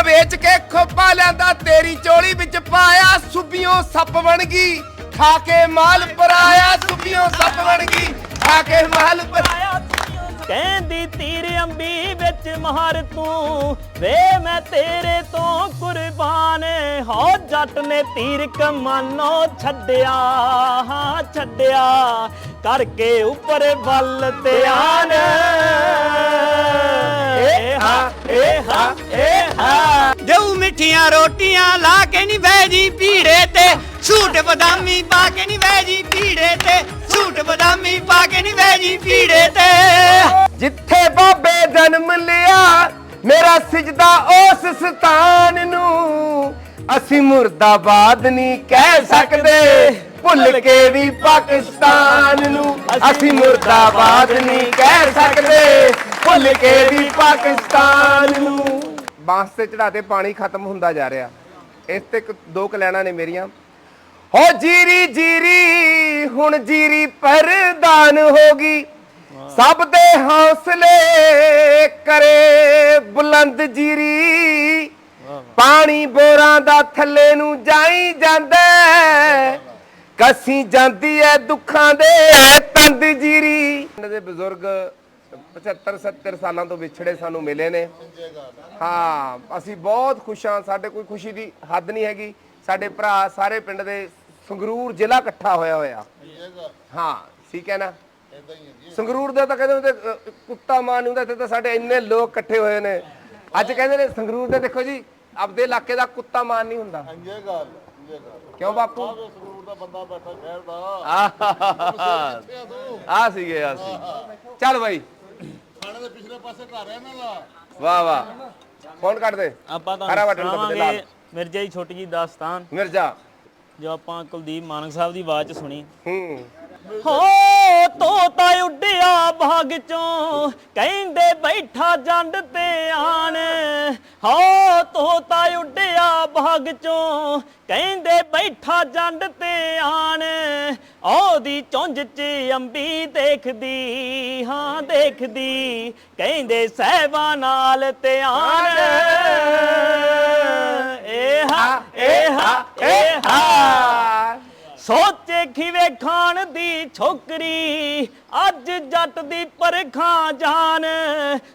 ਵੇਚ ਕੇ ਖੋਪਾ ਲਿਆਂਦਾ ਤੇਰੀ ਚੋਲੀ ਵਿੱਚ ਪਾਇਆ ਸੁਬੀਓਂ ਸੱਪ ਬਣ ਗਈ ਖਾ ਕੇ ਮਾਲ ਪਰਾਇਆ ਸੁਬੀਓਂ ਸੱਪ ਬਣ ਗਈ ਖਾ ਕੇ ਮਾਲ ਪਰਾਇਆ। ਕਹਿੰਦੀ ਤੀਰ ਅੰਬੀ ਵਿੱਚ ਮਾਰ ਤੂੰ ਵੇ ਮੈਂ ਤੇਰੇ ਤੋਂ ਕੁਰਬਾਨ ਹੋ ਜੱਟ ਨੇ ਤੀਰ ਕਮਾਨੋ ਛੱਡਿਆ ਹਾਂ ਛੱਡਿਆ ਕਰਕੇ ਉੱਪਰ ਵੱਲ ਧਿਆਨ ਦੇਉ ਮਿੱਠੀਆਂ ਰੋਟੀਆਂ ਲਾ ਕੇ ਨੀ ਵੈਜੀ ਪੀੜੇ ਤੇ ਝੂਟ ਬਦਾਮੀ ਪਾ ਕੇ ਨੀ ਵੈਜੀ ਪੀੜੇ ਤੇ ਝੂਟ ਬਦਾਮੀ ਪਾ ਕੇ ਨੀ ਵੈਜੀ ਪੀੜੇ ਤੇ। ਜਿੱਥੇ ਬਾਬੇ ਜਨਮ ਲਿਆ ਮੇਰਾ ਸਿਜਦਾ ਉਸ ਸਤਾਨ ਨੂੰ ਅਸੀਂ ਮੁਰਦਾਬਾਦ ਨਹੀਂ ਕਹਿ ਸਕਦੇ ਭੁੱਲ ਕੇ ਵੀ ਪਾਕਿਸਤਾਨ ਨੂੰ ਅਸੀਂ ਮੁਰਦਾਬਾਦ ਨਹੀਂ ਕਹਿ ਸਕਦੇ ਭੁੱਲ ਕੇ ਵੀ ਪਾਕਿਸਤਾਨ ਨੂੰ। ਬਾਂਸ ਤੇ ਚੜਾਤੇ ਪਾਣੀ ਖਤਮ ਹੁੰਦਾ ਜਾ ਰਿਹਾ। ਇਸ ਤੇ ਦੋ ਕਲੈਣਾ ਨੇ ਮੇਰੀਆਂ। ਹੋ ਜੀਰੀ ਜੀਰੀ ਹੁਣ ਜੀਰੀ ਪਰਦਾਨ ਹੋ ਗਈ ਸਭ ਦੇ ਹੌਸਲੇ ਕਰੇ ਬੁਲੰਦ ਜੀਰੀ ਪਾਣੀ ਬੋਰਾਂ ਦਾ ਥੱਲੇ ਨੂੰ ਜਾਈ ਜਾਂਦਾ ਕਸੀ ਜਾਂਦੀ ਐ ਦੁੱਖਾਂ ਦੇ ਤੰਦ ਜੀਰੀ। ਦੇ ਬਜ਼ੁਰਗ 75 70 ਸਾਲਾਂ ਤੋਂ ਵਿਛੜੇ ਸਾਨੂੰ ਮਿਲੇ ਨੇ। ਹਾਂ ਅਸੀਂ ਬਹੁਤ ਖੁਸ਼ ਹਾਂ। ਸਾਡੇ ਕੋਈ ਖੁਸ਼ੀ ਦੀ ਹੱਦ ਨਹੀਂ ਹੈਗੀ। ਸਾਡੇ ਭਰਾ ਸਾਰੇ ਪਿੰਡ ਦੇ ਸੰਗਰੂਰ ਜ਼ਿਲ੍ਹਾ ਇਕੱਠਾ ਹੋਇਆ ਹਾਂ ਠੀਕ ਹੈ ਨਾ। ਸੰਗਰੂਰ ਦਾ ਤਾਂ ਕਹਿੰਦੇ ਕੁੱਤਾ ਮਾਂ ਨਹੀਂ ਹੁੰਦਾ। ਇੱਥੇ ਤਾਂ ਸਾਡੇ ਇੰਨੇ ਲੋਕ ਇਕੱਠੇ ਹੋਏ ਨੇ ਅੱਜ ਕਹਿੰਦੇ ਨੇ ਸੰਗਰੂਰ ਦੇ ਦੇਖੋ ਜੀ ਆਪਦੇ ਇਲਾਕੇ ਦਾ ਕੁੱਤਾ ਮਾਨ ਨਹੀਂ ਹੁੰਦਾ। ਕਿਉਂ ਬਾਪੂ ਸੰਗਰੂਰ ਦਾ ਬੰਦਾ ਬੈਠਾ ਸ਼ਹਿਰ ਦਾ ਆ ਸੀਗੇ ਆ ਸੀ। ਚੱਲ ਬਾਈ ਥਾਣੇ ਦੇ ਪਿਛਲੇ ਪਾਸੇ ਘਰ ਹੈ ਨਾ ਵਾਹ ਵਾਹ ਫੋਨ ਕੱਟ ਦੇ ਆਪਾਂ ਤਾਂ ਮਿਰਜ਼ਾ ਦੀ ਛੋਟੀ ਜੀ ਦਾਸਤਾਨ ਮਿਰਜ਼ਾ ਜੋ ਆਪਾਂ ਕੁਲਦੀਪ ਮਾਨਕ ਸਾਹਿਬ ਦੀ ਆਵਾਜ਼ ਚ ਸੁਣੀ। ਹੋ ਤੋਤਾ ਉੱਡਿਆ ਬਾਗ ਚੋਂ ਕਹਿੰਦੇ ਬੈਠਾ ਜੰਡ ਤੇ ਆਣ ਹੋ ਤੋਤਾ ਉੱਡਿਆ ਬਾਗ ਚੋਂ ਕਹਿੰਦੇ ਬੈਠਾ ਜੰਡ ਤੇ ਆਣ ਉਹਦੀ ਚੁੰਝ 'ਚ ਅੰਬੀ ਦੇਖਦੀ ਹਾਂ ਦੇਖਦੀ ਕਹਿੰਦੇ ਸਹਿਬਾਂ ਨਾਲ ਧਿਆਨ ਸੋਚੇ ਖਿਵੇ ਖਾਣ ਦੀ ਛੋਕਰੀ ਅੱਜ ਜੱਟ ਦੀ ਪਰਖਾਂ ਜਾਨ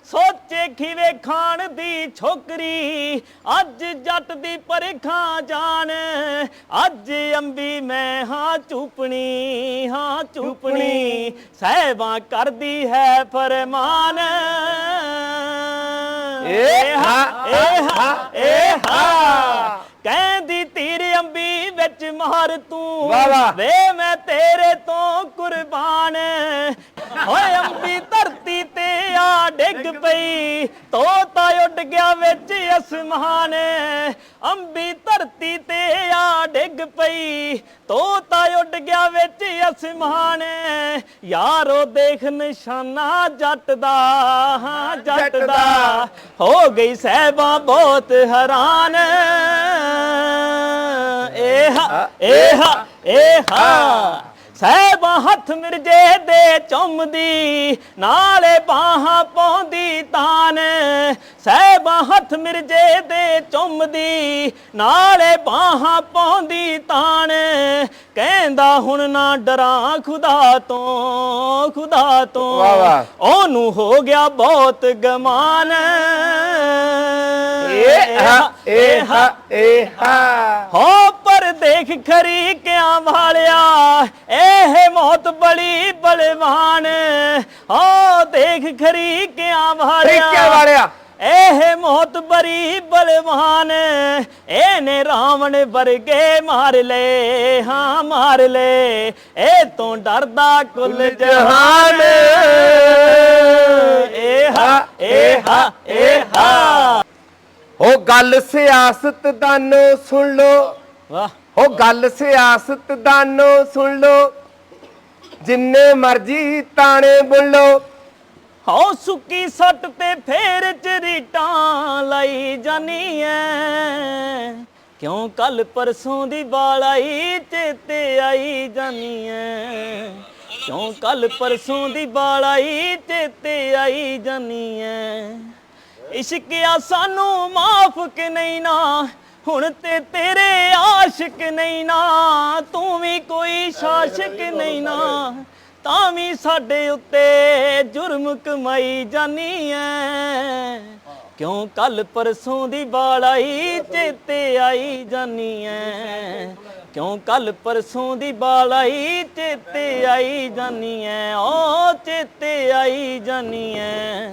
ਸੋਚੇ ਖਿਵੇ ਖਾਣ ਦੀ ਛੋਕਰੀ ਅੱਜ ਜੱਟ ਦੀ ਪਰਖਾਂ ਜਾਨ ਅੱਜ ਅੰਬੀ ਮੈਂ ਹਾਂ ਚੁਪਣੀ ਸਹਿਬਾਂ ਕਰਦੀ ਹੈ ਫਰਮਾਨ ਕਹਿੰਦੀ ਤੀਰ ਅੰਬੀ ਵਿੱਚ ਮਾਰ ਤੂੰ ਵੇ ਮੈਂ ਤੇਰੇ ਤੋਂ ਕੁਰਬਾਨ ਹੋਏ ਅੰਬੀ ਧਰਤੀ ਤੇ ਆ ਡਿੱਗ ਪਈ ਤੋਤਾ ਉੱਡ ਗਿਆ ਵਿੱਚ ਅਸਮਾਨ ਅੰਬੀ ਧਰਤੀ ਤੇ ਆ ਡਿੱਗ ਪਈ ਤੋਤਾ ਉੱਡ ਗਿਆ ਵਿੱਚ ਅਸਮਾਨ ਯਾਰੋ ਦੇਖ ਨਿਸ਼ਾਨਾ ਜੱਟ ਦਾ ਹਾਂ ਜੱਟ ਦਾ ਹੋ ਗਈ ਸਹਿਬਾਂ ਬਹੁਤ ਹੈਰਾਨ ਸਹਿਬਾਂ ਹੱਥ ਮਿਰਜੇ ਦੇ ਚੁੰਮਦੀ ਨਾਲੇ ਬਾਹਾਂ ਪਾਉਂਦੀ ਤਾਨ ਸਹਿਬਾਂ ਹੱਥ ਮਿਰਜੇ ਦੇ ਚੁੰਮਦੀ ਨਾਲੇ ਬਾਹਾਂ ਪਾਉਂਦੀ ਤਾਨ ਕਹਿੰਦਾ ਹੁਣ ਨਾ ਡਰਾਂ ਖੁਦਾ ਤੋਂ ਉਹਨੂੰ ਹੋ ਗਿਆ ਬਹੁਤ ਗਮਾਨ ਹੋ ਪਰ ਦੇਖ ਖਰੀ ਕਿਆਂ ਵਾਲਿਆ ਇਹ ਮੌਤ ਬੜੀ ਬਲਵਾਨ ਹੋ ਦੇਖ ਖਰੀ ਕਿਆਂ ਵਾਲਿਆ ਇਹ ਮੌਤ ਬੜੀ ਬਲਵਾਨ ਇਹਨੇ ਰਾਵਣ ਵਰਗੇ ਮਾਰ ਲੈ ਹਾਂ ਮਾਰ ਲੈ ਇਹ ਤੋਂ ਡਰਦਾ ਕੁੱਲ ਜਹਾਨ ਹੋ ਗੱਲ ਸਿਆਸਤ ਦਾਨੋ ਸੁਣ ਲੋ ਵਾਹ ਹੋ ਗੱਲ ਸਿਆਸਤ ਦਾਨੋ ਸੁਣ ਲੋ ਜਿੰਨੇ ਮਰਜੀ ਤਾਣੇ ਬੁੱਲੋ ਹੋ ਸੁੱਕੀ ਸੱਟ ਤੇ ਫੇਰ ਚਰੀਟਾਂ ਲਈ ਜਾਨੀ ਐ ਕਿਉਂ ਕੱਲ ਪਰਸੋਂ ਦੀ ਬਾਲਾਈ ਚੇਤੇ ਆਈ ਜਾਨੀ ਐ ਕਿਉਂ ਕੱਲ ਪਰਸੋਂ ਦੀ ਬਾਲਾਈ ਚੇਤੇ ਆਈ ਜਾਨੀ ਐ ਇਸ਼ਕ ਆ ਸਾਨੂੰ ਮਾਫ ਕਿ ਨਹੀਂ ਨਾ ਹੁਣ ਤੇ ਤੇਰੇ ਆਸ਼ਿਕ ਨਹੀਂ ਨਾ ਤੂੰ ਵੀ ਕੋਈ ਸ਼ਾਸ਼ਕ ਨਹੀਂ ਨਾ ਤਾਂ ਵੀ ਸਾਡੇ ਉੱਤੇ ਜੁਰਮ ਕਮਾਈ ਜਾਨੀ ਐ ਕਿਉਂ ਕੱਲ ਪਰਸੋਂ ਦੀ ਬਾਲਾਈ ਚੇਤੇ ਆਈ ਜਾਨੀ ਐ ਕਿਉਂ ਕੱਲ ਪਰਸੋਂ ਦੀ ਬਾਲਾਈ ਚੇਤੇ ਆਈ ਜਾਨੀ ਐ ਓ ਚੇਤੇ ਆਈ ਜਾਨੀ ਐ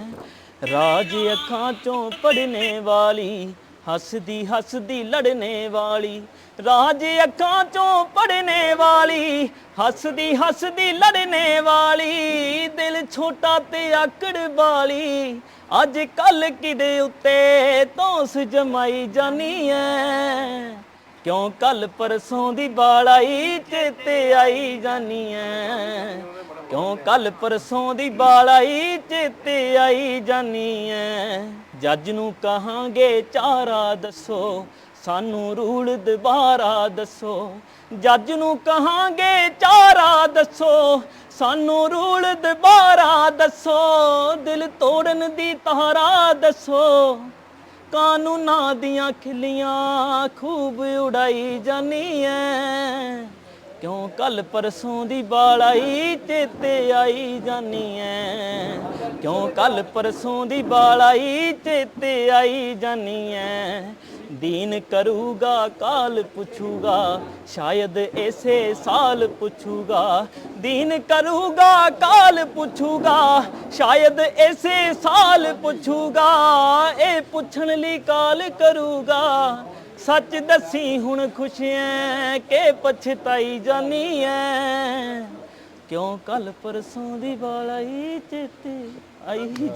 ਰਾਜ ਅੱਖਾਂ ਚੋਂ ਪੜਨੇ ਵਾਲੀ ਹੱਸਦੀ ਹੱਸਦੀ ਲੜਨੇ ਵਾਲੀ ਰਾਜ ਅੱਖਾਂ ਚੋਂ ਪੜਨੇ ਵਾਲੀ ਹੱਸਦੀ ਹੱਸਦੀ ਲੜਨੇ ਵਾਲੀ ਦਿਲ ਛੋਟਾ ਤੇ ਆਕੜ ਵਾਲੀ ਅੱਜ ਕੱਲ ਕਿਦੇ ਉੱਤੇ ਤੋਸ ਜਮਾਈ ਜਾਨੀ ਐ ਕਿਉਂ ਕੱਲ ਪਰਸੋਂ ਦੀ ਬਾਲਾਈ ਚੇਤੇ ਆਈ ਜਾਨੀ ਐ ਕਿਉਂ ਕੱਲ ਪਰਸੋਂ ਦੀ ਬਾਲਾਈ ਚੇਤੇ ਆਈ ਜਾਨੀ ਐ ਜੱਜ ਨੂੰ ਕਹਾਂਗੇ ਚਾਰਾ ਦੱਸੋ ਸਾਨੂੰ ਰੂਲ ਦੁਬਾਰਾ ਦੱਸੋ ਜੱਜ ਨੂੰ ਕਹਾਂਗੇ ਚਾਰਾ ਦੱਸੋ ਸਾਨੂੰ ਰੂਲ ਦੁਬਾਰਾ ਦੱਸੋ ਦਿਲ ਤੋੜਨ ਦੀ ਤਾਰਾ ਦੱਸੋ ਕਾਨੂੰਨਾਂ ਦੀਆਂ ਖਿੱਲੀਆਂ ਖੂਬ ਉਡਾਈ ਜਾਨੀ ਐ ਕਿਉਂ ਕੱਲ ਪਰਸੋਂ ਦੀ ਬਾਲਾਈ ਚੇਤੇ ਆਈ ਜਾਨੀ ਐ ਕਿਉਂ ਕੱਲ ਪਰਸੋਂ ਦੀ ਬਾਲਾਈ ਚੇਤੇ ਆਈ ਜਾਨੀ ਐ ਦੀਨ ਕਰੂਗਾ ਕਾਲ ਪੁੱਛੂਗਾ ਸ਼ਾਇਦ ਇਸੇ ਸਾਲ ਪੁੱਛੂਗਾ ਦੀਨ ਕਰੂਗਾ ਕਾਲ ਪੁੱਛੂਗਾ ਸ਼ਾਇਦ ਇਸੇ ਸਾਲ ਪੁੱਛੂਗਾ ਇਹ ਪੁੱਛਣ ਲਈ ਕਾਲ ਕਰੂਗਾ ਸੱਚ ਦੱਸੀ ਹੁਣ ਖੁਸ਼ ਐ ਕਿ ਪਛਤਾਈ ਜਾਨੀ ਐ ਕਿਉਂ ਕੱਲ ਪਰਸੋਂ ਦੀ ਬਾਲਾਈ ਚੇਤੇ ਆਈ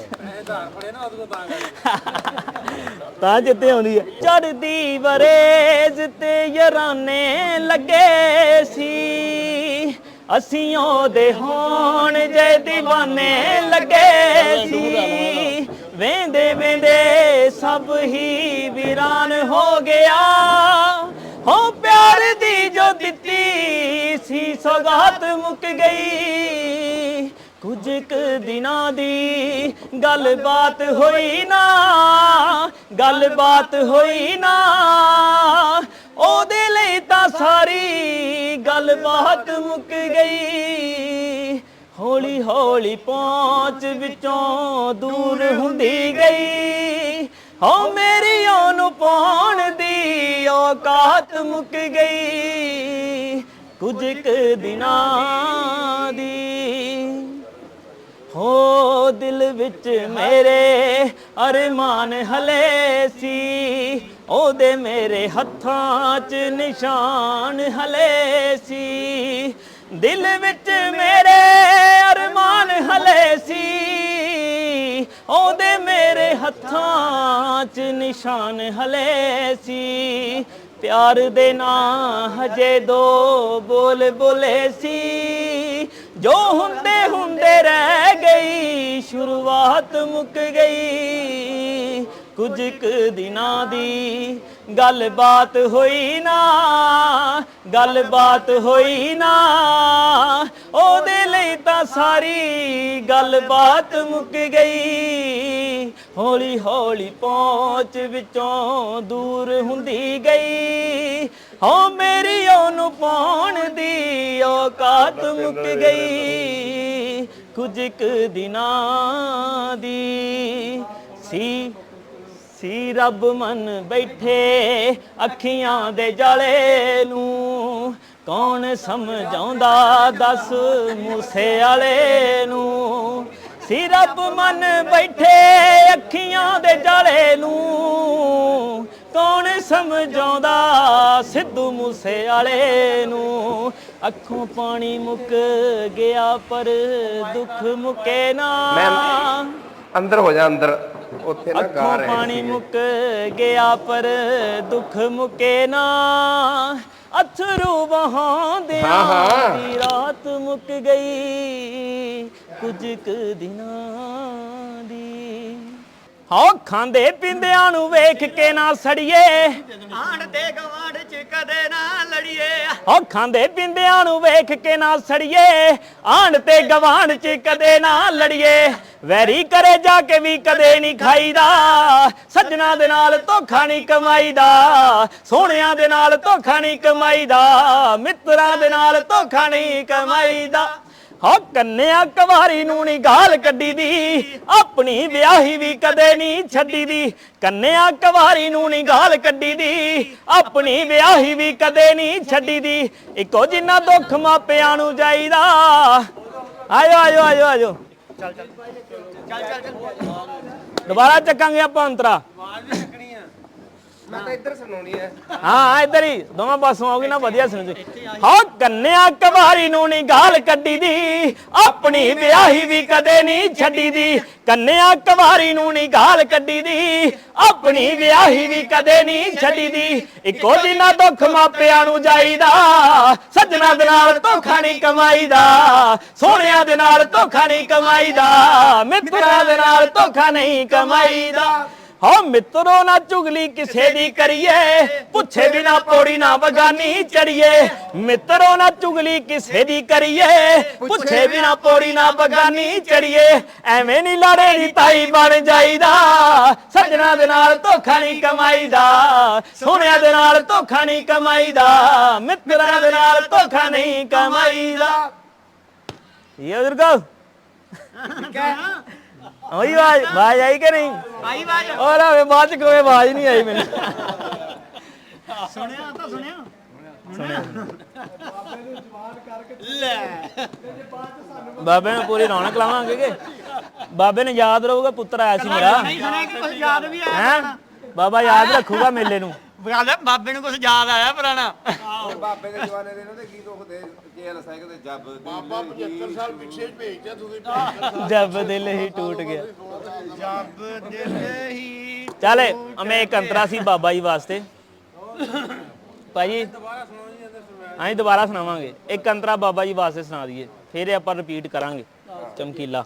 ਤਾਂ ਜਿੱਤੇ ਆਉਂਦੀ ਐ ਚੜਦੀ ਬਰੇਜ਼ ਤੇ ਯਾਰਾਨੇ ਲੱਗੇ ਸੀ ਅਸੀਂ ਉਹਦੇ ਹੋਣ ਜੇ دیਵਾਨੇ ਲੱਗੇ ਸੀ ਵੇਂਦੇ ਵੇਂਦੇ ਸਭ ਹੀ ਵੀਰਾਨ ਹੋ ਗਿਆ ਹੋ ਪਿਆਰ ਦੀ ਜੋ ਦਿੱਤੀ ਸੀ ਸੌਗਾਤ ਮੁੱਕ ਗਈ ਕੁਝ ਕੁ ਦਿਨਾਂ ਦੀ ਗੱਲਬਾਤ ਹੋਈ ਨਾ ਉਹਦੇ ਲਈ ਤਾਂ ਸਾਰੀ ਗੱਲਬਾਤ ਮੁੱਕ ਗਈ ਹੌਲੀ ਹੌਲੀ ਪਹੁੰਚ ਵਿੱਚੋਂ ਦੂਰ ਹੁੰਦੀ ਗਈ ਹੋ ਮੇਰੀ ਉਹਨੂੰ ਪਾਉਣ ਦੀ ਔਕਾਤ ਮੁੱਕ ਗਈ ਕੁਝ ਕੁ ਦਿਨਾਂ ਦੀ ਹੋ ਦਿਲ ਵਿੱਚ ਮੇਰੇ ਅਰਮਾਨ ਹਲੇ ਸੀ ਉਹਦੇ ਮੇਰੇ ਹੱਥਾਂ 'ਚ ਨਿਸ਼ਾਨ ਹਲੇ ਸੀ ਦਿਲ ਵਿੱਚ ਮੇਰੇ ਅਰਮਾਨ ਹਲੇ ਸੀ ਉਹਦੇ ਮੇਰੇ ਹੱਥਾਂ 'ਚ ਨਿਸ਼ਾਨ ਹਲੇ ਸੀ ਪਿਆਰ ਦੇ ਨਾਂ ਹਜੇ ਦੋ ਬੋਲ ਬੋਲੇ ਸੀ ਜੋ ਹੁੰਦੇ ਹੁੰਦੇ ਰਹਿ ਗਈ ਸ਼ੁਰੂਆਤ ਮੁੱਕ ਗਈ ਕੁਝ ਕੁ ਦਿਨਾਂ ਦੀ ਗੱਲਬਾਤ ਹੋਈ ਨਾ ਉਹਦੇ ਲਈ ਤਾਂ ਸਾਰੀ ਗੱਲਬਾਤ ਮੁੱਕ ਗਈ ਹੌਲੀ ਹੌਲੀ ਪਹੁੰਚ ਵਿੱਚੋਂ ਦੂਰ ਹੁੰਦੀ ਗਈ ਹੋ ਮੇਰੀ ਉਹਨੂੰ ਪਾਉਣ ਦੀ ਔਕਾਤ ਮੁੱਕ ਗਈ ਕੁਝ ਕੁ ਦਿਨਾਂ ਦੀ ਸੀ ਰੱਬ ਮਨ ਬੈਠੇ ਅੱਖੀਆਂ ਦੇ ਜਾਲੇ ਨੂੰ ਕੌਣ ਸਮਝਾਉਂਦਾ ਦੱਸ ਮੂਸੇ ਵਾਲੇ ਨੂੰ ਸੀ ਰੱਬ ਮਨ ਬੈਠੇ ਅੱਖੀਆਂ ਦੇ ਜਾਲੇ ਨੂੰ ਕੌਣ ਸਮਝਾਉਂਦਾ ਸਿੱਧੂ ਮੂਸੇ ਵਾਲੇ ਨੂੰ ਅੱਖੋਂ ਪਾਣੀ ਮੁੱਕ ਗਿਆ ਪਰ ਦੁੱਖ ਮੁੱਕੇ ਨਾ ਅੰਦਰ ਹੋ ਜਾ ਅੰਦਰ ਉੱਥੇ ਨਾ ਗਾ ਅੱਖੋਂ ਰਹੇ ਪਾਣੀ ਮੁੱਕ ਗਿਆ ਪਰ ਦੁੱਖ ਮੁੱਕੇ ਨਾ ਅਥਰੂ ਵਹਾਉਂਦਿਆਂ ਦੀ ਰਾਤ ਮੁੱਕ ਗਈ ਕੁਝ ਕੁ ਦਿਨਾਂ ਦੀ ਹੋ ਖਾਂਦੇ ਪੀਂਦਿਆਂ ਨੂੰ ਵੇਖ ਕੇ ਨਾ ਸੜੀਏ ਆਣ ਤੇ ਗਵਾਂਢ ਚ ਕਦੇ ਨਾ ਲੜੀਏ ਹੋ ਖਾਂਦੇ ਪੀਂਦਿਆਂ ਨੂੰ ਵੇਖ ਕੇ ਨਾ ਸੜੀਏ ਆਣ ਤੇ ਗਵਾਂਢ ਚ ਕਦੇ ਨਾ ਲੜੀਏ ਵੈਰੀ ਕਰੇ ਜਾ ਕੇ ਵੀ ਕਦੇ ਨਹੀਂ ਖਾਈਦਾ ਸੱਜਣਾ ਦੇ ਨਾਲ ਧੋਖਾ ਨਹੀਂ ਕਮਾਈਦਾ ਸੋਹਣਿਆਂ ਦੇ ਨਾਲ ਧੋਖਾ ਨਹੀਂ ਕਮਾਈਦਾ ਮਿੱਤਰਾਂ ਦੇ ਨਾਲ ਧੋਖਾ ਨਹੀਂ ਕਮਾਈਦਾ ਹੋ ਕੰਨਿਆ ਕਵਾਰੀ ਨੂੰ ਨੀ ਗਾਲ ਕੱਢੀ ਦੀ ਆਪਣੀ ਵਿਆਹੀ ਵੀ ਕਦੇ ਨਹੀਂ ਛੱਡੀ ਦੀ ਕੰਨਿਆ ਕਵਾਰੀ ਨੂੰ ਨੀ ਗਾਲ ਕੱਢੀ ਦੀ ਆਪਣੀ ਵਿਆਹੀ ਵੀ ਕਦੇ ਨਹੀਂ ਛੱਡੀ ਦੀ ਇੱਕੋ ਜਿੰਨਾ ਦੁੱਖ ਮਾਪਿਆਂ ਨੂੰ ਜਾਈਦਾ ਆਇਓ ਆਇਓ ਆਇਓ ਆਇਓ ਚੱਲ ਦੁਬਾਰਾ ਚੱਕਾਂਗੇ ਆਪਾਂ ਅੰਤਰਾ ਮੈਂ ਤਾਂ ਇੱਧਰ ਸੁਣਾਉਣੀ ਹੈ ਹਾਂ ਇੱਧਰ ਹੀ ਦੋਵਾਂ ਪਾਸੋਂ ਆਉਗੀ ਨਾ ਵਧੀਆ ਸੁਣ ਜੀ ਹੋ ਕੰਨਿਆ ਕਵਾਰੀ ਨੂੰ ਨੀ ਗਾਲ ਕੱਢੀ ਦੀ ਆਪਣੀ ਵਿਆਹੀ ਵੀ ਕਦੇ ਨਹੀਂ ਛੱਡੀ ਦੀ ਕੰਨਿਆ ਕਵਾਰੀ ਨੂੰ ਨੀ ਗਾਲ ਕੱਢੀ ਦੀ ਆਪਣੀ ਵਿਆਹੀ ਵੀ ਕਦੇ ਨਹੀਂ ਛੱਡੀ ਦੀ ਇੱਕੋ ਜਿੰਨਾ ਦੁੱਖ ਮਾਪਿਆਂ ਨੂੰ ਜਾਈਦਾ ਸੱਜਣਾ ਦੇ ਨਾਲ ਧੋਖਾ ਨਹੀਂ ਕਮਾਈਦਾ ਸੋਹਣਿਆਂ ਦੇ ਨਾਲ ਧੋਖਾ ਨਹੀਂ ਕਮਾਈਦਾ ਮਿੱਤਰਾਂ ਦੇ ਨਾਲ ਧੋਖਾ ਨਹੀਂ ਕਮਾਈਦਾ ਹੋ ਮਿੱਤਰੋ ਨਾ ਚੁਗਲੀ ਕਿਸੇ ਦੀ ਕਰੀਏ ਪੁੱਛੇ ਬਿਨਾ ਪੌੜੀ ਨਾ ਬਗਾਨੀ ਚੜੀਏ ਮਿੱਤਰੋ ਨਾ ਚੁਗਲੀ ਕਿਸੇ ਦੀ ਕਰੀਏ ਪੁੱਛੇ ਬਿਨਾ ਪੌੜੀ ਨਾ ਬਗਾਨੀ ਚੜੀਏ ਐਵੇਂ ਨਹੀਂ ਲਾੜੇ ਦੀ ਤਾਈ ਬਣ ਜਾਈਦਾ ਸੱਜਣਾ ਦੇ ਨਾਲ ਧੋਖਾ ਨਹੀਂ ਕਮਾਈਦਾ ਸੋਹਣਿਆਂ ਦੇ ਨਾਲ ਧੋਖਾ ਨਹੀਂ ਕਮਾਈਦਾ ਮਿੱਤਰਾਂ ਦੇ ਨਾਲ ਧੋਖਾ ਨਹੀਂ ਕਮਾਈਦਾ ਇਹ ਉਧਰ ਕੋ ਉਹੀ ਆਵਾਜ਼ ਆਈ ਕਿ ਨਹੀਂ ਆਈ ਬਾਜ ਔਰ ਆਵੇ ਬਾਅਦ ਚ ਕੋਈ ਆਵਾਜ਼ ਨਹੀਂ ਆਈ ਮੈਨੂੰ ਸੁਣਿਆ ਤਾਂ ਸੁਣਿਆ ਲੈ ਬਾਬੇ ਨੂੰ ਪੂਰੀ ਰੌਣਕ ਲਾਵਾਂਗੇ ਕਿ ਬਾਬੇ ਨੂੰ ਯਾਦ ਰਹੂਗਾ ਪੁੱਤਰ ਆਇਆ ਸੀ ਮੇਰਾ ਨਹੀਂ ਸੁਣਿਆ ਕਿ ਕੁਝ ਯਾਦ ਵੀ ਆਇਆ ਹੈ ਬਾਬਾ ਯਾਦ ਰੱਖੂਗਾ ਮੇਲੇ ਨੂੰ ਗੱਲ ਬਾਬੇ ਨੂੰ ਕੁਝ ਯਾਦ ਆਇਆ ਪੁਰਾਣਾ ਬਾਬੇ ਦੇ ਜਵਾਨੇ ਦੇ ਉਹਦੇ ਗੀਤ ਉਹ ਦੇ ਕੇਲ ਸਾਈਕਲ ਤੇ ਜੱਬ ਬਾਬਾ 75 ਸਾਲ ਪਿੱਛੇ ਭੇਜਿਆ ਤੁਸੀਂ ਜਬ ਦਿਲ ਹੀ ਟੁੱਟ ਗਿਆ ਜੱਬ ਦਿਲ ਹੀ ਚੱਲ ਮੈਂ ਇੱਕ ਅੰਤਰਾ ਸੀ ਬਾਬਾ ਜੀ ਵਾਸਤੇ ਭਾਜੀ ਅਸੀਂ ਦੁਬਾਰਾ ਸੁਣਾਵਾਂਗੇ ਇੱਕ ਅੰਤਰਾ ਬਾਬਾ ਜੀ ਵਾਸਤੇ ਸੁਣਾ ਦਈਏ ਫਿਰ ਇਹ ਆਪਾਂ ਰਿਪੀਟ ਕਰਾਂਗੇ ਚਮਕੀਲਾ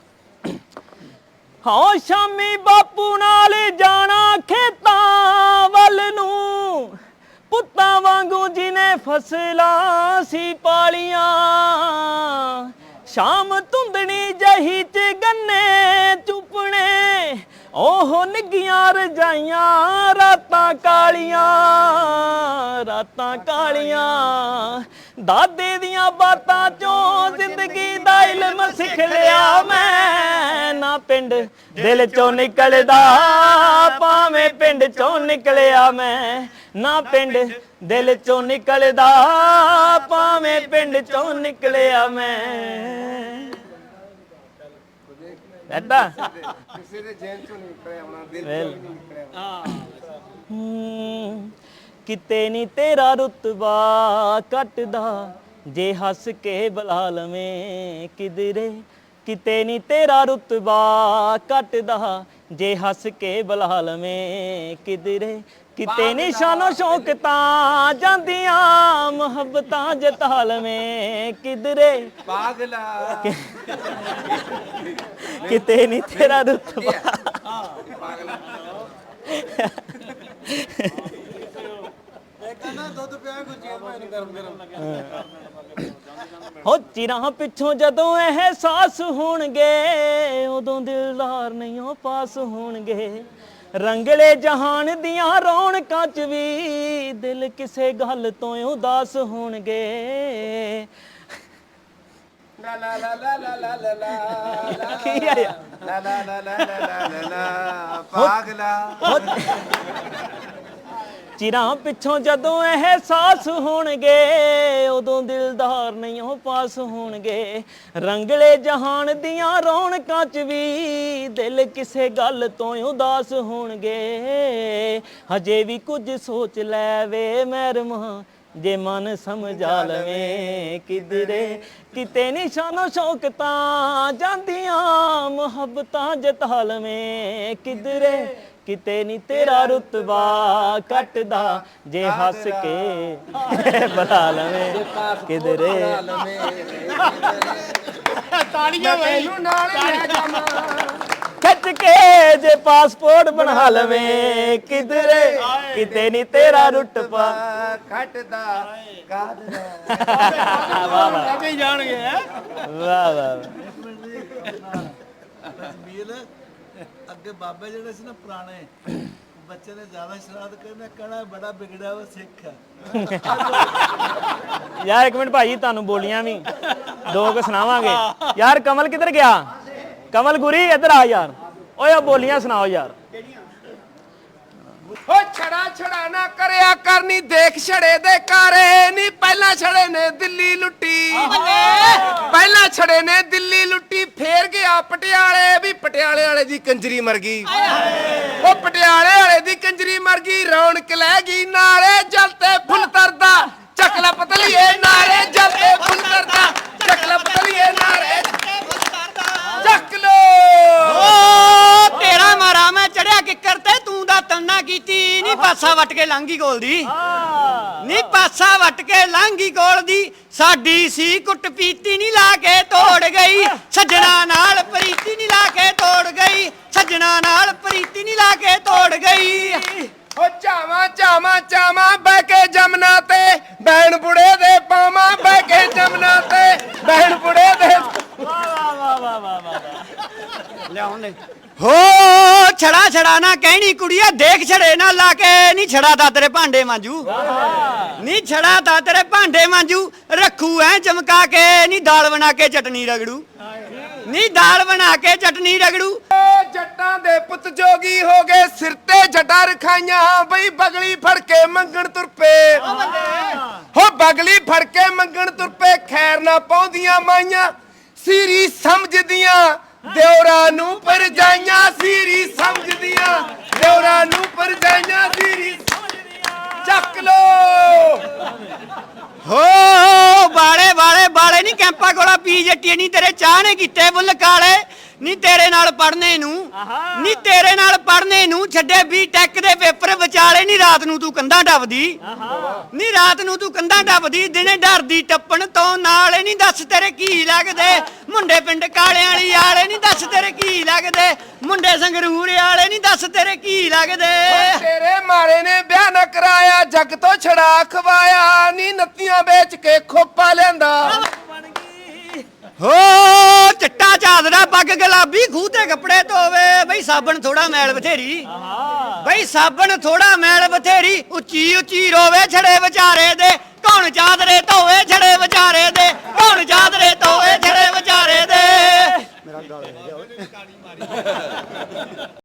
ਹਾਂ ਸ਼ਾਮੀ ਬਾਪੂ ਨਾਲ ਜਾਣਾ ਖੇਤਾਂ ਵੱਲ ਨੂੰ ਪੁੱਤਾਂ ਵਾਂਗੂ ਜਿਨੇ ਫਸਲਾਂ ਸੀ ਪਾਲੀਆਂ ਸ਼ਾਮ ਧੁੰਦਣੀ ਜਹੀ ਚ ਗੰਨੇ ਚੁਪਣੇ ਉਹ ਨਿੱਗੀਆਂ ਰਜਾਈਆਂ ਰਾਤਾਂ ਕਾਲੀਆਂ ਦਾਦੇ ਦੀਆਂ ਬਾਤਾਂ ਚੋਂ ਜ਼ਿੰਦਗੀ ਦਾ ਇਲਮ ਸਿੱਖ ਲਿਆ ਮੈਂ ਨਾ ਪਿੰਡ ਦਿਲ ਚੋਂ ਨਿਕਲਦਾ ਭਾਵੇਂ ਪਿੰਡ ਚੋਂ ਨਿਕਲਿਆ ਮੈਂ ਨਾ ਪਿੰਡ ਦਿਲ ਚੋਂ ਨਿਕਲਦਾ ਭਾਵੇਂ ਪਿੰਡ ਚੋਂ ਨਿਕਲਿਆ ਮੈਂ ਐਡਾ ਕਿਸੇ ਦੇ ਜੇਨ ਚੋਂ ਨਹੀਂ ਨਿਕਲਿਆ ਆਪਣਾ ਦਿਲ ਚੋਂ ਨਹੀਂ ਨਿਕਲਿਆ ਕਿਤੇ ਨਹੀਂ ਤੇਰਾ ਰੁਤਬਾ ਕੱਟਦਾ ਜੇ ਹੱਸ ਕੇ ਬੁਲਾ ਲਵੇਂ ਕਿਧਰੇ ਕਿਤੇ ਨਹੀਂ ਤੇਰਾ ਰੁਤਬਾ ਕੱਟਦਾ ਜੇ ਹੱਸ ਕੇ ਬੁਲਾ ਲਵੇਂ ਕਿਧਰੇ ਕਿਤੇ ਨਹੀਂ ਸ਼ਾਨੋ ਸ਼ੌਕ ਤਾਂ ਜਾਂਦੀਆਂ ਮੁਹੱਬਤਾਂ ਜਤਾ ਲਵੇਂ ਕਿਧਰੇ ਪਾਗਲਾ ਕਿਤੇ ਨਹੀਂ ਤੇਰਾ ਰੁਤਬਾ ਪਾਗਲਾ ਕਹਿੰਦਾ ਦੁੱਧ ਪਿਆ ਗੁੱਜੀਆਂ ਮੈਨੂੰ ਗਰਮ ਹੋ ਚਿਰਾਂ ਪਿੱਛੋਂ ਜਦੋਂ ਅਹਿਸਾਸ ਹੋਣਗੇ ਉਦੋਂ ਦਿਲਦਾਰ ਨਹੀਂ ਉਹ ਪਾਸ ਹੋਣਗੇ ਰੰਗਲੇ ਜਹਾਨ ਦੀਆਂ ਰੌਣਕਾਂ ਚ ਵੀ ਦਿਲ ਕਿਸੇ ਗੱਲ ਤੋਂ ਉਦਾਸ ਹੋਣਗੇ ਲਾ ਲਾ ਲਾ ਲਾ ਲਾ ਲਾ ਲਾ ਲਾ ਕੀ ਆਇਆ ਲਾ ਲਾ ਲਾ ਲਾ ਲਾ ਲਾ ਲਾ ਪਾਗਲਾ ਚਿਰਾਂ ਪਿੱਛੋਂ ਜਦੋਂ ਅਹਿਸਾਸ ਹੋਣਗੇ ਉਦੋਂ ਦਿਲਦਾਰ ਨਹੀਂ ਉਹ ਪਾਸ ਹੋਣਗੇ ਰੰਗਲੇ ਜਹਾਨ ਦੀਆਂ ਰੌਣਕਾਂ ਚ ਵੀ ਦਿਲ ਕਿਸੇ ਗੱਲ ਤੋਂ ਉਦਾਸ ਹੋਣਗੇ ਹਜੇ ਵੀ ਕੁਝ ਸੋਚ ਲੈ ਵੇ ਮਹਿਰਮਾ ਜੇ ਮਨ ਸਮਝਾ ਲਵੇਂ ਕਿਧਰੇ ਕਿਤੇ ਨਿਸ਼ਾਨੋ ਸ਼ੌਕ ਤਾਂ ਜਾਂਦੀਆਂ ਮੁਹੱਬਤਾਂ ਜਤਾ ਲਵੇਂ ਕਿਧਰੇ ਕਿਤੇ ਨਹੀਂ ਤੇਰਾ ਰੁਤਬਾ ਕੱਟਦਾ ਜੇ ਹੱਸ ਕੇ ਬੁਲਾ ਲਵੇਂ ਕਿਧਰੇ ਤਾਲੀਆਂ ਤੈਨੂੰ ਨਾਲ ਲੈ ਜਾਵਾਂ ਖਿੱਚ ਖਿੱਚ ਕੇ ਜੇ ਪਾਸਪੋਰਟ ਬਣਾ ਲਵੇਂ ਕਿਧਰੇ ਕਿਤੇ ਨਹੀਂ ਤੇਰਾ ਰੁੱਟ ਪਾ ਖੱਟਦਾ ਕਾਦਦਾ ਵਾਹ ਵਾਹ ਅੱਗੇ ਜਾਣਗੇ ਹੈ ਵਾਹ ਵਾਹ ਵੀਰ ਅੱਗੇ ਬਾਬੇ ਜਿਹੜੇ ਸੀ ਨਾ ਪੁਰਾਣੇ ਬੱਚੇ ਨੇ ਜ਼ਿਆਦਾ ਸ਼ਰਾਰਤ ਕਰਨਾ ਕਹਣਾ ਬੜਾ ਵਿਗੜਿਆ ਵਾ ਸਿੱਖ ਯਾਰ ਇੱਕ ਮਿੰਟ ਭਾਈ ਤੁਹਾਨੂੰ ਬੋਲੀਆਂ ਵੀ ਦੋ ਕੁ ਸੁਣਾਵਾਂਗੇ ਯਾਰ ਕਮਲ ਕਿੱਧਰ ਗਿਆ ਕਮਲ ਗੁਰੀ ਇੱਧਰ ਆ ਯਾਰ ਓਏ ਉਹ ਬੋਲੀਆਂ ਸੁਣਾਓ ਯਾਰ ਓ ਛੜਾ ਛੜਾ ਨਾ ਕਰਿਆ ਕਰਨੀ ਦੇਖ ਛੜੇ ਦੇ ਕਾਰੇ ਨੀ ਪਹਿਲਾਂ ਛੜੇ ਨੇ ਦਿੱਲੀ ਲੁੱਟੀ ਪਹਿਲਾਂ ਛੜੇ ਨੇ ਦਿੱਲੀ ਲੁੱਟੀ ਫੇਰ ਗਿਆ ਪਟਿਆਲੇ ਵੀ ਪਟਿਆਲੇ ਵਾਲੇ ਦੀ ਕੰਜਰੀ ਮਰ ਗਈ ਉਹ ਪਟਿਆਲੇ ਵਾਲੇ ਦੀ ਕੰਜਰੀ ਮਰ ਗਈ ਰੌਣਕ ਲੈ ਗਈ ਨਾਲੇ ਜਲ ਤੇ ਫੁੱਲ ਤਰਦਾ ਚੱਕਲਾ ਪਤਲੀਏ ਨਾਲੇ ਜਲ ਤੇ ਫੁੱਲ ਤਰਦਾ ਚੱਕਲਾ ਪਤਲੀਏ ਨਾਲੇ ਚੱਕ ਲੋ ਓ ਤੇਰਾ ਮਾਰਾ ਮੈਂ ਚੜਿਆ ਕਿੱਕਰ ਤੇ ਤੂੰ ਦਾ ਤੰਨਾ ਕੀਤੀ ਨੀ ਪਾਸਾ ਵਟ ਕੇ ਲੰਘੀ ਗੋਲ ਦੀ ਨੀ ਪਾਸਾ ਵਟ ਕੇ ਲੰਘੀ ਗੋਲ ਦੀ ਸਾਡੀ ਸੀ ਕੁੱਟ ਪੀਤੀ ਨੀ ਲਾ ਕੇ ਤੋੜ ਗਈ ਸੱਜਣਾ ਨਾਲ ਪ੍ਰੀਤੀ ਨੀ ਲਾ ਕੇ ਤੋੜ ਗਈ ਸੱਜਣਾ ਨਾਲ ਪ੍ਰੀਤੀ ਨੀ ਲਾ ਕੇ ਤੋੜ ਗਈ ਓ ਚਾਵਾਂ ਚਾਵਾਂ ਚਾਵਾਂ ਬਹਿ ਕੇ ਜਮਨਾ ਤੇ ਬੈਣ ਬੁੜੇ ਦੇ ਪਾਵਾਂ ਬਹਿ ਕੇ ਜਮਨਾ ਤੇ ਬੈਣ ਬੁੜੇ ਦੇ ਲਿਆਉਣ ਦੇ ਹੋ ਛੜਾ ਛੜਾ ਨਾ ਕਹਿਣੀ ਕੁੜੀਆ ਦੇਖ ਛੜੇ ਨਾ ਲਾ ਕੇ ਨੀ ਛੜਾ ਦਾ ਤੇਰੇ ਭਾਂਡੇ ਮਾਂਜੂ ਨੀ ਛੜਾ ਦਾ ਤੇਰੇ ਭਾਂਡੇ ਮਾਂਜੂ ਰੱਖੂ ਐ ਚਮਕਾ ਕੇ ਨੀ ਦਾਲ ਬਣਾ ਕੇ ਚਟਨੀ ਰਗੜੂ ਨੀ ਦਾਲ ਬਣਾ ਕੇ ਚਟਨੀ ਰਗੜੂ ਓ ਜੱਟਾਂ ਦੇ ਪੁੱਤ ਜੋਗੀ ਹੋ ਗਏ ਸਿਰ ਤੇ ਜੱਟਾਂ ਰਖਾਈਆਂ ਬਈ ਬਗਲੀ ਫੜ ਕੇ ਮੰਗਣ ਤੁਰ ਪਏ ਹੋ ਬਗਲੀ ਫੜ ਕੇ ਮੰਗਣ ਤੁਰ ਪਏ ਖੈਰ ਨਾ ਪਾਉਂਦੀਆਂ ਮਾਈਆਂ ਸੀਰੀ ਸਮਝਦੀਆਂ ਦਿਉਰਾਂ ਨੂੰ ਪਰਜਾਈਆਂ ਸੀਰੀ ਸਮਝਦੀਆਂ ਦਿਉਰਾਂ ਨੂੰ ਪਰਜਾਈਆਂ ਸੀਰੀ ਸਮਝਦੀਆਂ ਚੱਕ ਲੋ ਹੋ ਬਾਲੇ ਬਾਲੇ ਬਾਲੇ ਨੀ ਕੈਂਪਾ ਕੋਲਾ ਪੀ ਜੱਟੀ ਨੀ ਤੇਰੇ ਚਾਹ ਨੇ ਕੀਤੇ ਬੁੱਲ ਕਾਲੇ ਨੀ ਤੇਰੇ ਨਾਲ ਪੜਨੇ ਨੂੰ ਨੀ ਤੇਰੇ ਨਾਲ ਪੜਨੇ ਨੂੰ ਛੱਡੇ ਵੀ ਟੈਕ ਦੇ ਪੇਪਰ ਵਿਚਾਲੇ ਨੀ ਰਾਤ ਨੂੰ ਤੂੰ ਕੰਧਾਂ ਡੱਬਦੀ ਨੀ ਰਾਤ ਨੂੰ ਤੂੰ ਕੰਧਾਂ ਡੱਬਦੀ ਦਿਨੇ ਡਰਦੀ ਟੱਪਣ ਤੋਂ ਨਾਲੇ ਨੀ ਦੱਸ ਤੇਰੇ ਕੀ ਲੱਗਦੇ ਮੁੰਡੇ ਪਿੰਡ ਕਾਲਿਆਂ ਵਾਲੀ ਆਲੇ ਨੀ ਦੱਸ ਤੇਰੇ ਕੀ ਲੱਗਦੇ ਮੁੰਡੇ ਸੰਗਰੂਰ ਵਾਲੇ ਨੀ ਦੱਸ ਤੇਰੇ ਕੀ ਲੱਗਦੇ ਤੇਰੇ ਮਾਰੇ ਨੇ ਵਿਆਹ ਨਾ ਕਰਾਇਆ ਜੱਗ ਤੋਂ ਛੜਾ ਖਵਾਇਆ ਨੀ ਨੱਤੀਆਂ ਵੇਚ ਕੇ ਖੋਪਾ ਲਿਆਂਦਾ ਹੋ ਚਿੱਟਾ ਚਾਦਰਾ ਪੱਗ ਗੁਲਾਬੀ ਖੂਹ ਤੇ ਕੱਪੜੇ ਧੋਵੇ ਬਈ ਸਾਬਣ ਥੋੜਾ ਮੈਲ ਬਥੇਰੀ ਬਈ ਸਾਬਣ ਥੋੜਾ ਮੈਲ ਬਥੇਰੀ ਉੱਚੀ ਉੱਚੀ ਰੋਵੇ ਛੜੇ ਵਿਚਾਰੇ ਦੇ ਕੌਣ ਚਾਦਰੇ ਧੋਵੇ ਛੜੇ ਵਿਚਾਰੇ ਦੇ ਕੌਣ ਚਾਦਰੇ ਧੋਵੇ ਛੜੇ ਵਿਚਾਰੇ ਦੇ